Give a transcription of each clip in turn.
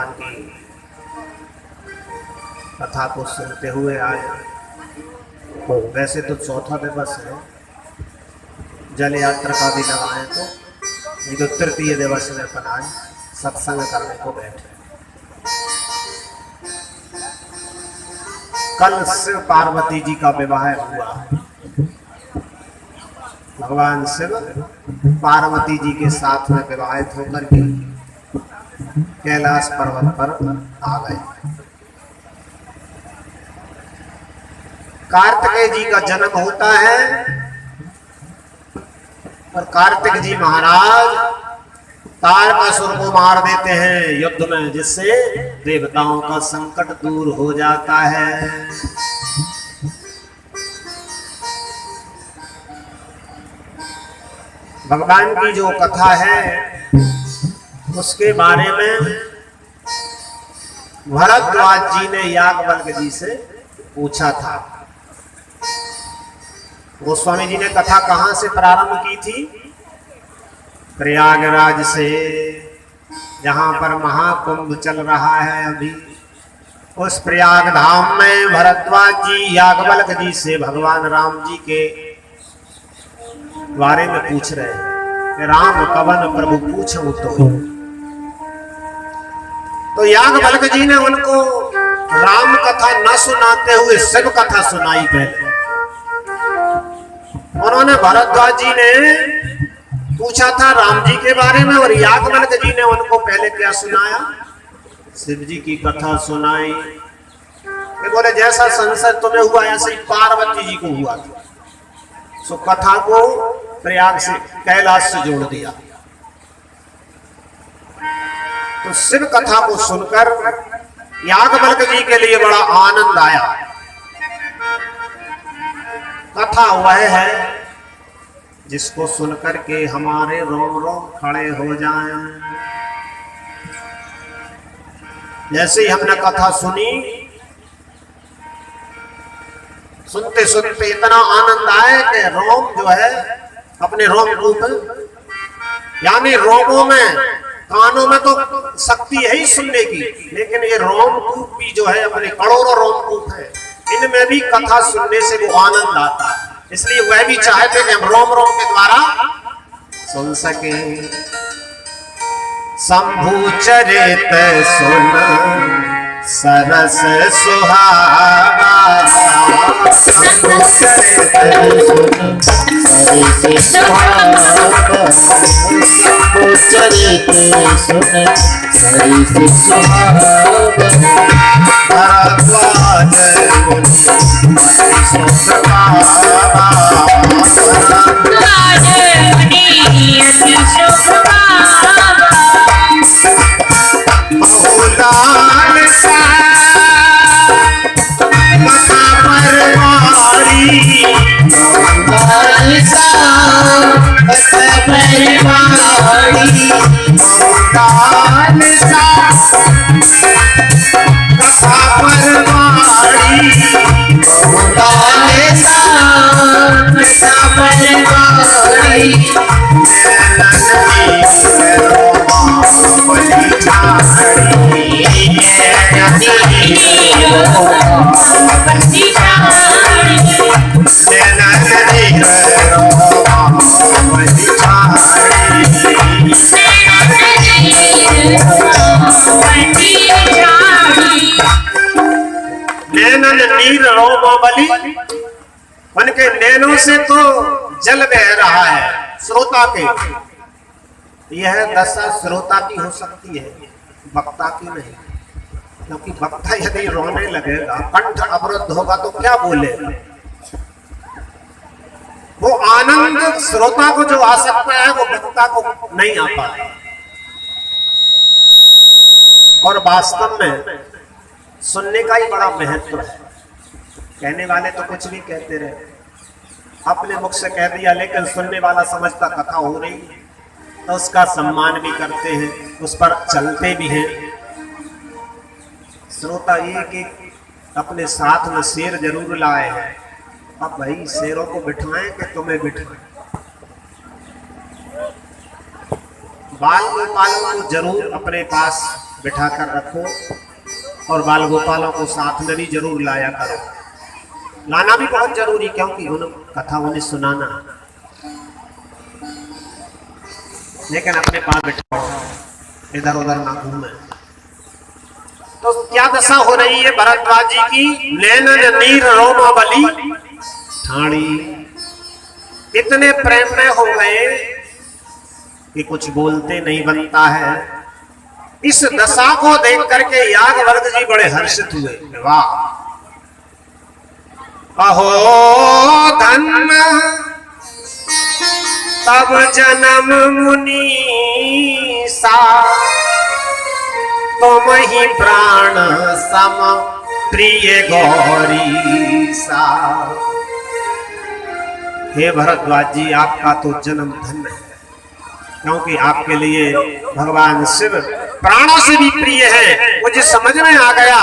भगवान की कथा को सुनते हुए आए। तो वैसे तो चौथा दिवस है, जल यात्रा का भी लगाए, तो ये तो तृतीय दिवस में अपन आज सत्संग करने को बैठे। कल शिव पार्वती जी का विवाह हुआ। भगवान शिव पार्वती जी के साथ में विवाहित होकर के कैलाश पर्वत पर आ गए। कार्तिकेय जी का जन्म होता है और कार्तिक जी महाराज तारकासुर को मार देते हैं युद्ध में, जिससे देवताओं का संकट दूर हो जाता है। भगवान की जो कथा है उसके बारे में भरद्वाज जी ने याज्ञवल्क्य जी से पूछा था। गोस्वामी जी ने कथा कहां से प्रारंभ की थी? प्रयागराज से, जहां पर महाकुंभ चल रहा है अभी। उस प्रयाग धाम में भरद्वाज जी याज्ञवल्क्य जी से भगवान राम जी के बारे में पूछ रहे हैं कि राम कवन प्रभु पूछो तो याज्ञवल्क्य जी ने उनको राम कथा न सुनाते हुए शिव कथा सुनाई। पहले उन्होंने भरद्वाज जी ने पूछा था राम जी के बारे में और याज्ञवल्क्य जी ने उनको पहले क्या सुनाया? शिव जी की कथा सुनाई। बोले जैसा संशय तुम्हें हुआ ऐसे ही पार्वती जी को हुआ था। सो कथा को प्रयाग से, कैलाश से जोड़ दिया। तो शिव कथा को सुनकर याज्ञवल्क्य जी के लिए बड़ा आनंद आया। कथा वह है जिसको सुनकर के हमारे रोम रोम खड़े हो जाएं। जैसे ही हमने कथा सुनी, सुनते सुनते इतना आनंद आया कि रोम जो है अपने रोम कूप, यानी रोमों में, कानों में तो शक्ति है ही सुनने की, लेकिन ये रोमकूप भी जो है अपने करोड़ों रोमकूप है, इनमें भी कथा सुनने से वो आनंद आता है। इसलिए वह भी चाहते कि हम रोम रोम के द्वारा सुन सके। शंभु चरित सुन सरस सुहावा, शंभु चरित सुन सरस सुहावा, शंभु चरित सुन सरस सुहावा, भरद्वाज उनके नैनों से तो जल बह रहा है श्रोता के। यह दशा श्रोता की हो सकती है, वक्ता की नहीं, क्योंकि वक्ता यदि रोने लगेगा, कंठ अवरुद्ध होगा तो क्या बोलेगा? वो आनंद श्रोता को जो आ सकता है वो वक्ता को नहीं आ पाता। और वास्तव में सुनने का ही बड़ा महत्व है। कहने वाले तो कुछ भी कहते रहे, अपने मुख से कह दिया, लेकिन सुनने वाला समझता कथा हो रही है तो उसका सम्मान भी करते हैं, उस पर चलते भी हैं। श्रोता ये कि अपने साथ में शेर जरूर लाए हैं, अब भाई शेरों को बिठाएं कि तुम्हें बिठाएं। बाल गोपालों को जरूर अपने पास बिठा कर रखो और बाल गोपालों को साथ में भी जरूर लाया करो। लाना भी बहुत जरूरी, क्योंकि उन कथा उन्हें सुनाना, लेकिन अपने पास बिठाओ, इधर उधर ना घूमे। तो क्या दशा हो रही है भरद्वाज जी की? नैनन नीर रोमावली ठाणी, इतने प्रेम में हो गए कि कुछ बोलते नहीं बनता है। इस दशा को देख करके याज्ञवल्क्य जी बड़े हर्षित हुए। वाह, अहो धन्य तब जन्म मुनीसा, तुम ही प्राण सम प्रिय गौरीसा। हे भरद्वाज जी, आपका तो जन्म धन्य है, क्योंकि आपके लिए भगवान शिव प्राणों से भी प्रिय है। मुझे समझ में आ गया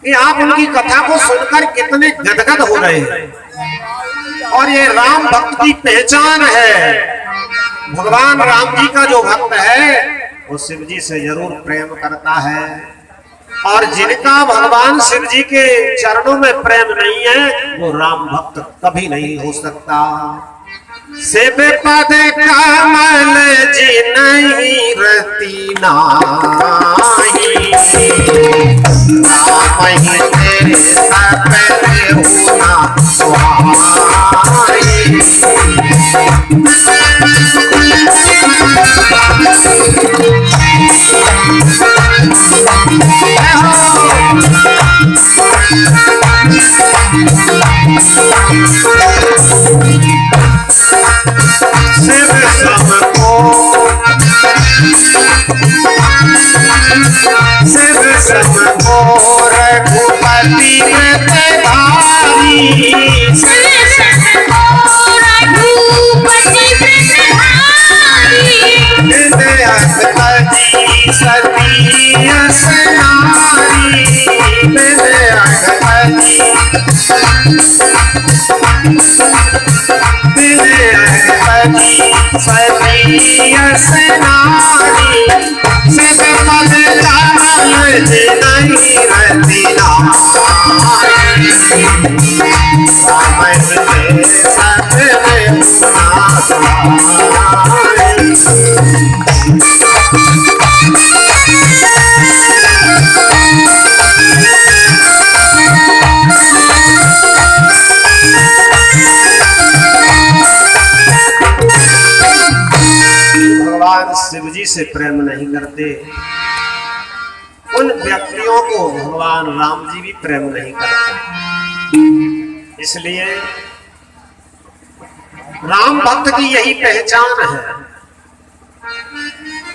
कि आप उनकी कथा को सुनकर कितने गदगद हो रहे हैं, और ये राम भक्त की पहचान है। भगवान राम जी का जो भक्त है वो शिव जी से जरूर प्रेम करता है, और जिनका भगवान शिव जी के चरणों में प्रेम नहीं है वो राम भक्त कभी नहीं हो सकता। शिव पद कमल जी नहीं रति नाही, राम ही तेरे सपने होना सुहाई। शिव सबको, शिव सबको रघुपति व्रतधारी, शिव सबको रघुपति व्रतधारी। विद्यापति सती असनारी, विद्यापति सती असनारी। शिव पद कमल जी नहीं रति नाही, राम ही सपने होना सुहाई। शिव जी से प्रेम नहीं करते, उन व्यक्तियों को भगवान राम जी भी प्रेम नहीं करते। इसलिए राम भक्त की यही पहचान है।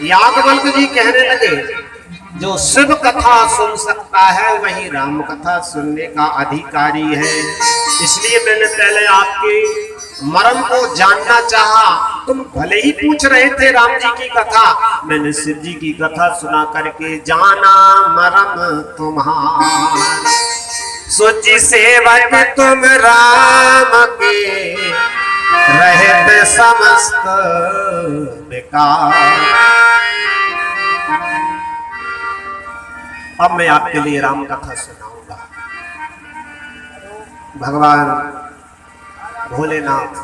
याज्ञवल्क्य जी कहने लगे, जो शिव कथा सुन सकता है वही राम कथा सुनने का अधिकारी है। इसलिए मैंने पहले आपके मर्म को जानना चाहा। तुम भले ही पूछ रहे थे राम जी की कथा, मैंने शिव जी की कथा सुना करके जाना मर्म तुम्हारा। सोची सेवक तुम राम के, रहते समस्त बेकार। अब मैं आपके लिए राम कथा सुनाऊंगा। भगवान भोलेनाथ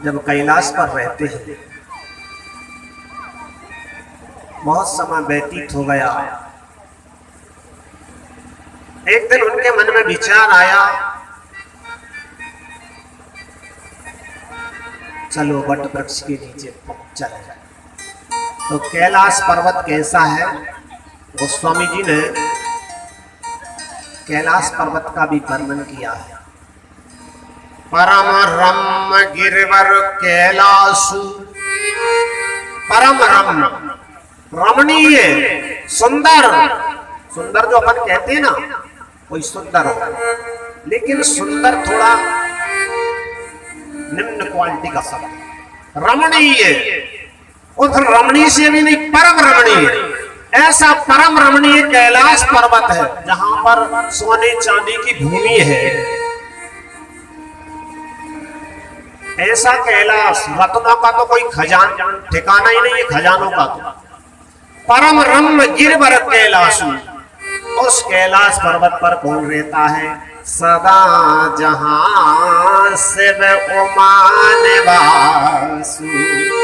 जब कैलाश पर रहते हैं, बहुत समय व्यतीत हो गया। एक दिन उनके मन में विचार आया, चलो वट वृक्ष के नीचे चले जाए। तो कैलाश पर्वत कैसा है, गोस्वामी जी ने कैलाश पर्वत का भी वर्णन किया है। परम रम गिरवर कैलाशु, परम रम रमणीय, सुंदर। सुंदर जो अपन कहते हैं ना, कोई सुंदर हो, लेकिन सुंदर थोड़ा निम्न क्वालिटी का शब्द। रमणीय, उधर रमणीय से भी नहीं, परम रमणीय। ऐसा परम रमणीय कैलाश पर्वत है जहां पर सोने चांदी की भूमि है। ऐसा कैलाश, रत्नों का तो कोई खजान ठिकाना ही नहीं है, खजानों का तो परम रम्य गिरवर कैलाशु, उस कैलाश पर्वत पर कौन रहता है? सदा जहां शिव उमा निवासु।